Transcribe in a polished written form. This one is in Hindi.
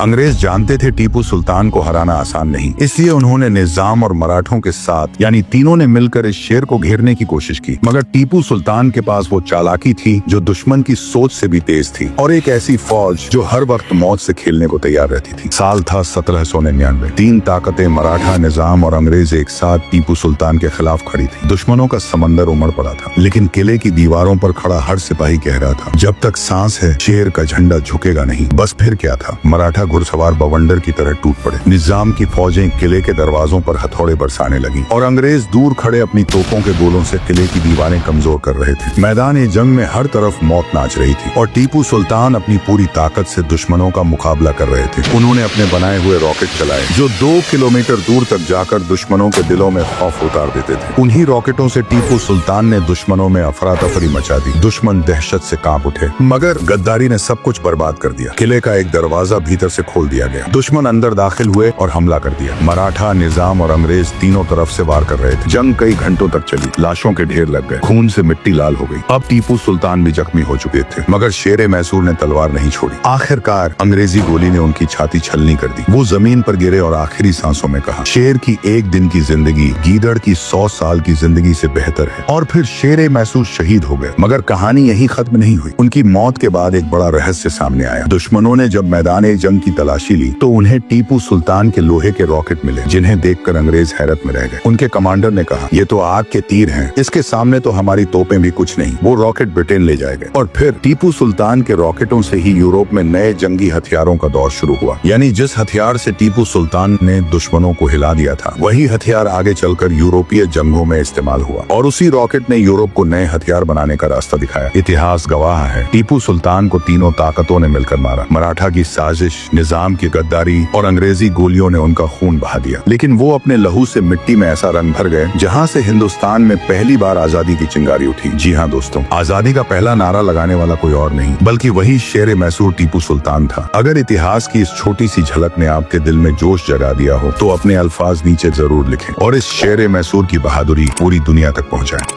अंग्रेज जानते थे टीपू सुल्तान को हराना आसान नहीं, इसलिए उन्होंने निजाम और मराठों के साथ यानी तीनों ने मिलकर इस शेर को घेरने की कोशिश की। मगर टीपू सुल्तान के पास वो चालाकी थी जो दुश्मन की सोच से भी तेज थी, और एक ऐसी फौज जो हर वक्त मौत से खेलने को तैयार रहती थी। साल था 1799। तीन ताकतें मराठा, निजाम और अंग्रेज एक साथ टीपू सुल्तान के खिलाफ खड़ी थी। दुश्मनों का समंदर उमड़ पड़ा था, लेकिन किले की दीवारों पर खड़ा हर सिपाही कह रहा था, जब तक सांस है शेर का झंडा झुकेगा नहीं। बस फिर क्या था, मराठा घुड़सवार बवंडर की तरह टूट पड़े। निजाम की फौजें किले के दरवाजों पर हथौड़े बरसाने लगी और अंग्रेज दूर खड़े अपनी तोपों के गोलों से किले की दीवारें कमजोर कर रहे थे। मैदान जंग में हर तरफ मौत नाच रही थी और टीपू सुल्तान अपनी पूरी ताकत से दुश्मनों का मुकाबला कर रहे थे। उन्होंने अपने बनाए हुए रॉकेट चलाए जो 2 किलोमीटर दूर तक जाकर दुश्मनों के दिलों में खौफ उतार देते थे। उन्हीं रॉकेटों से टीपू सुल्तान ने दुश्मनों में अफरा तफरी मचा दी। दुश्मन दहशत से कांप उठे, मगर गद्दारी ने सब कुछ बर्बाद कर दिया। किले का एक दरवाजा भीतर से खोल दिया गया। दुश्मन अंदर दाखिल हुए और हमला कर दिया। मराठा, निजाम और अंग्रेज तीनों तरफ से वार कर रहे थे। जंग कई घंटों तक चली। लाशों के ढेर लग गए, खून से मिट्टी लाल हो गई। अब टीपू सुल्तान भी जख्मी हो चुके थे, मगर शेर मैसूर ने तलवार नहीं छोड़ी। आखिरकार अंग्रेजी गोली ने उनकी छाती छलनी कर दी। वो जमीन पर गिरे और आखिरी सांसों में कहा, शेर की एक दिन की जिंदगी गीदड़ की 100 साल की जिंदगी से बेहतर है। और फिर शेर मैसूर शहीद हो गए। मगर कहानी यही खत्म नहीं हुई। उनकी मौत के बाद एक बड़ा रहस्य सामने आया। दुश्मनों ने जब मैदान जंग की तलाशी ली तो उन्हें टीपू सुल्तान के लोहे के रॉकेट मिले, जिन्हें देखकर अंग्रेज हैरत में रह गए। उनके कमांडर ने कहा, ये तो आग के तीर हैं, इसके सामने तो हमारी तोपें भी कुछ नहीं। वो रॉकेट ब्रिटेन ले जाएंगे। और फिर टीपू सुल्तान के रॉकेटों से ही यूरोप में नए जंगी हथियारों का दौर शुरू हुआ। यानी जिस हथियार से टीपू सुल्तान ने दुश्मनों को हिला दिया था, वही हथियार आगे चलकर यूरोपीय जंगों में इस्तेमाल हुआ। और उसी रॉकेट ने यूरोप को नए हथियार बनाने का रास्ता दिखाया। इतिहास गवाह है, टीपू सुल्तान को तीनों ताकतों ने मिलकर मारा। मराठा की साजिश, निजाम की गद्दारी और अंग्रेजी गोलियों ने उनका खून बहा दिया। लेकिन वो अपने लहू से मिट्टी में ऐसा रंग भर गए जहां से हिंदुस्तान में पहली बार आजादी की चिंगारी उठी। जी हाँ दोस्तों, आजादी का पहला नारा लगाने वाला कोई और नहीं बल्कि वही शेर मैसूर टीपू सुल्तान था। अगर इतिहास की इस छोटी सी झलक ने आपके दिल में जोश जगा दिया हो तो अपने अल्फाज नीचे जरूर लिखें और इस शेर मैसूर की बहादुरी पूरी दुनिया तक पहुंचाएं।